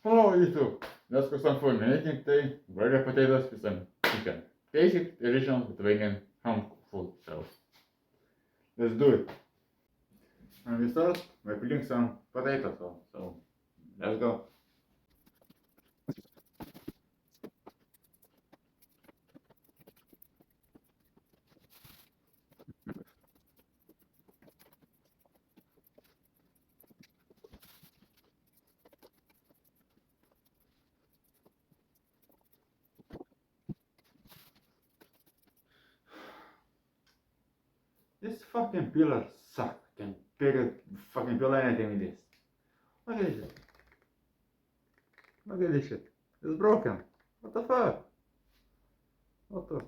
Hello YouTube! Let's cook some food making today. Grated potatoes with some chicken. Basic, traditional Lithuanian home food. So let's do it. And we start by peeling some potatoes. So let's go. This fucking peeler sucks. I can fucking peel anything with this. Look at this shit. Look at this shit. It's broken. What the fuck? What the?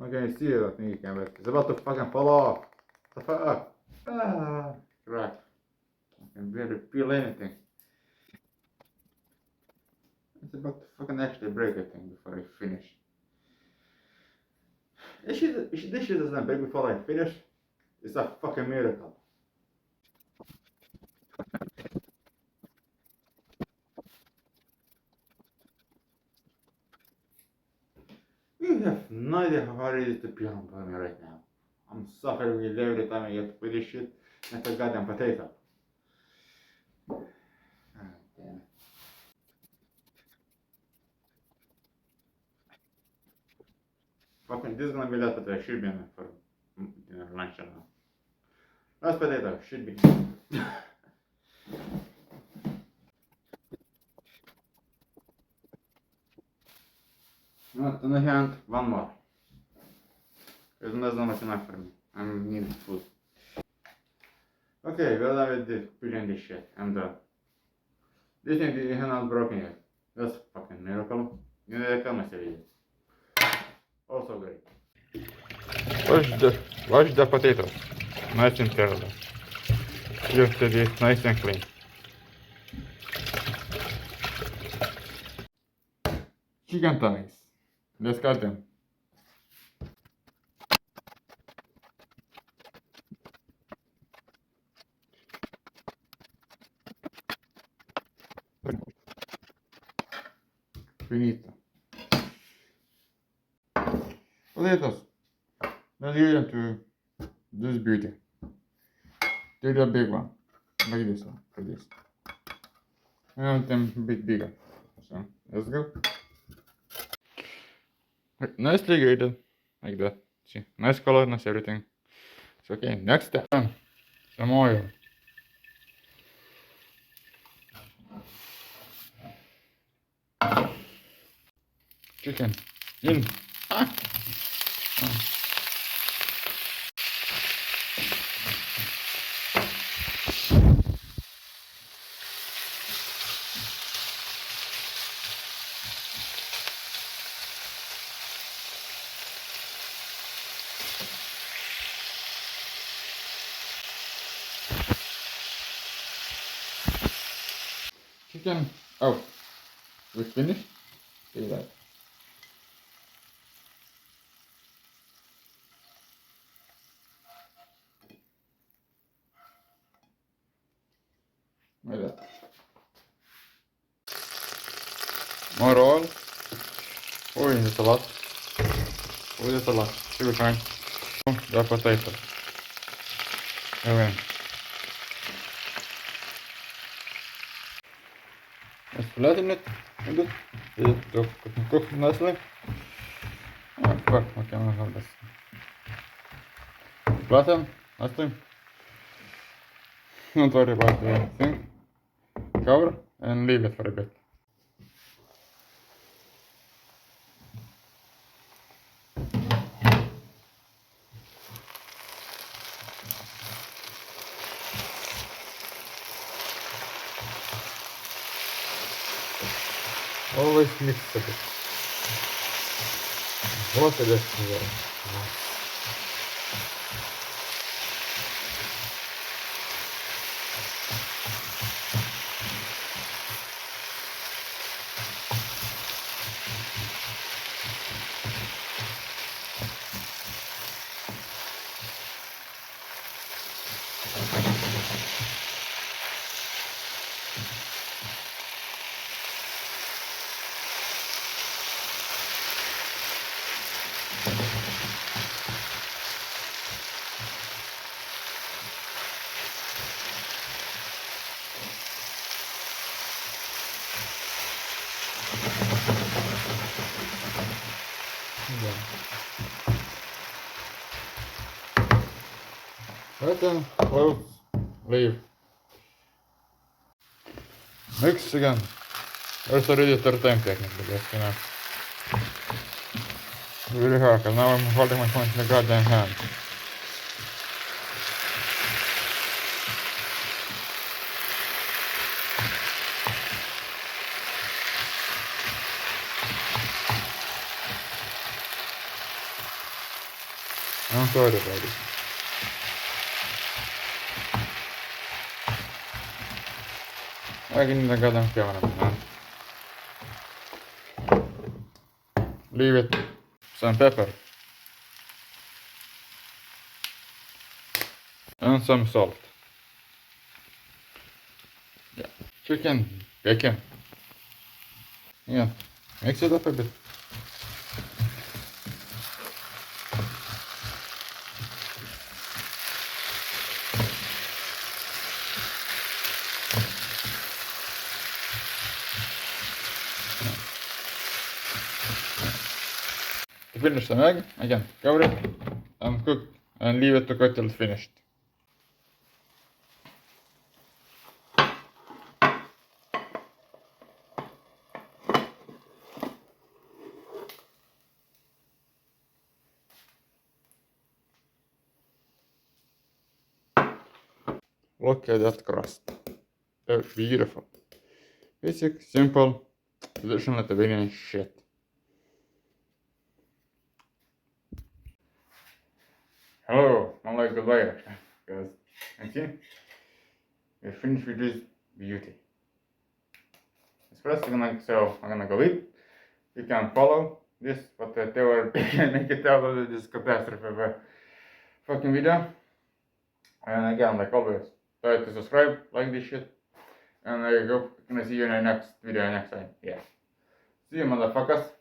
Okay, you see it, I think you can, but it's about to fucking fall off. What the fuck? Ah, crap. I can barely peel anything. It's about to fucking actually break, I think, before I finish. This shit doesn't break before I finish. It's a fucking miracle. You have no idea how hard it is to peel for me right now. I'm suffering with every time I get to put this shit into a goddamn potato. Ah, damn it. Fucking, this is gonna be last potato. Should be enough for dinner, lunch, I don't know. Last potato should be. Not on the hand, one more. Because that's not enough for me. I need food. Okay, we're done with this, peeling this shit. I'm done. This thing is not broken yet. That's a fucking miracle. You know, come and say it. Also great. Wash the potatoes. Nice and thoroughly. Just to this nice and clean. Chicken thighs. Let's cut them. Finito. Potatoes. Let's give them to this beauty. Take the big one. Like this one. For this. I want them a bit bigger. So let's go. Nicely grated. Like that. See, nice color, nice everything. It's okay. Next step. Some oil. Chicken. In. Ah. Chicken out. We finished? See that. Like that. More oil. Oh, that's a lot. Oh, that's a lot. Should be fine. The potato. Okay. Let's flatten it a bit. It cook nicely. Oh fuck, I cannot have this. Flatten nicely. Don't worry about the thing. Cover and leave it for a bit. Always mix a bit. Вот это все. Right then, close, leave. Mix again. There's already a third time technically, but you know. Really hard, because now I'm holding my phone in the goddamn hand. I'm sorry about it. I can the goddamn camera, man. Leave it. Some pepper. And some salt. Yeah. Chicken, bacon. Yeah. Mix it up a bit. To finish an egg, again, cover it and cook and leave it to cook till it's finished. Look at that crust. They're beautiful. Basic, simple, traditional Lithuanian shit. Hello, I'm like goodbye, guys. And see, we're finished with this beauty. Espresso, I'm gonna go eat. You can follow this, but they were make it out of this catastrophe of a fucking video. And again, like always, try to subscribe, like this shit, and there you go. Gonna see you in the next video next time. Yeah. See you, motherfuckers.